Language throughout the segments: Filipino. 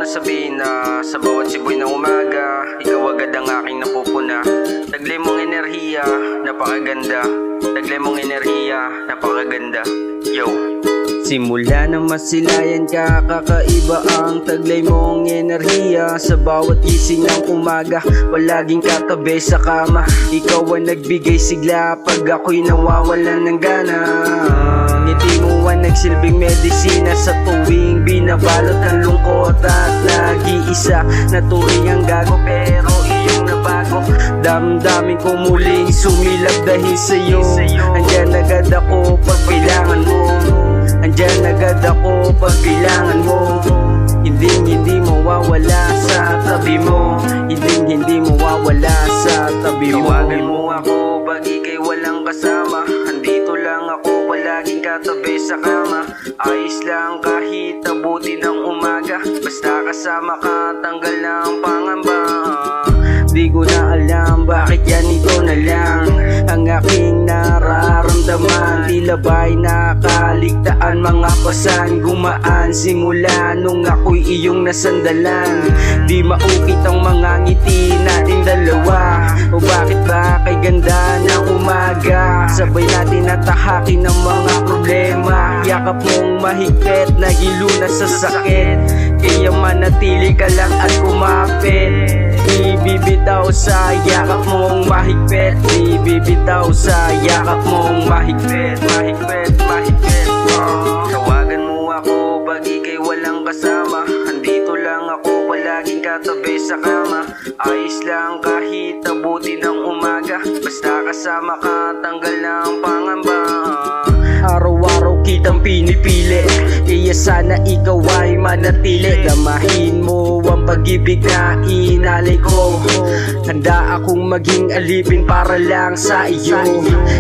Sabihin na sa bawat siboy ng umaga, ikaw agad ang aking napupuna. Taglay mong enerhiya, napakaganda. Taglay mong enerhiya, napakaganda. Yo! Simula na masilayan ka, kakaiba ang taglay mong enerhiya. Sa bawat gising ng umaga, palaging katabi sa kama. Ikaw ang nagbigay sigla pag ako'y nawawalan ng gana. Ngiti mo ang nagsilbing medisina sa tuwing binabalot ang lungkot at nag-iisa. Naturing ang gago pero iyong nabago. Damdamin ko muling sumilap dahil sa'yo. Andyan agad ako pag kailangan mo. Andyan agad ako pag kailangan mo. Hindi mawawala sa tabi mo. Hindi mawawala sa tabi mo. Tawagan mo ako pag ika'y walang kasama. Andito lang ako palaging katabi sa kama. Ayos lang kahit abuti ng umaga. Basta kasama ka, tanggal ng pangamba. Di ko na alam bakit yan ito na lang ang aking nararamdaman. Tila ba'y nakaligtaan mga pasan gumaan simula nung ako'y iyong nasandalan. Di maukit ang mga ngiti nating dalawa. O bakit ba kay ganda ng umaga sabay natin natahakin ng mga problema. Yakap mong mahigpit, nahilo na sa sakit. Kaya manatili ka lang at kumapit. Ibibitaw sa yakap mong mahigpit. Ibibitaw sa yakap mong mahigpit. Tawagan mo ako pag ika'y walang kasama. Andito lang ako palaging katabi sa kama. Ayos lang kahit abuti ng umaga. Basta kasama ka, tanggal ng pangamba. Araw-araw kitang pinipili, kaya sana ikaw ay manatili. Damahin mo ang pag-ibig na inalay ko. Handa akong maging alipin para lang sa iyo.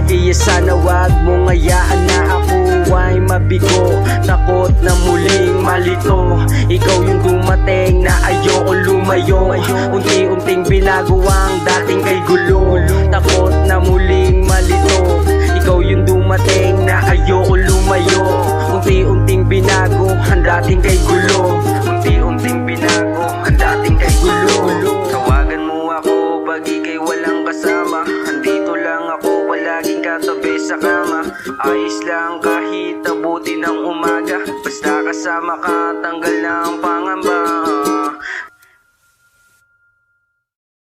Kaya sana wag mong hayaan na ako ay mabigo. Takot na muling malito. Ikaw yung dumating na ayoko lumayo. Unti-unting binago ang dating kay gulo. Takot na muling malito. Ikaw yung dumating na ayoko lumayo. Unti-unting binago ang dating kay gulo. Unti-unting binago ang dating kay gulo. Tawagan mo ako pag ika'y walang kasama. Andito lang ako palaging katabi sa kama. Ayos lang kahit abuti ng umaga. Basta kasama ka, tanggal ng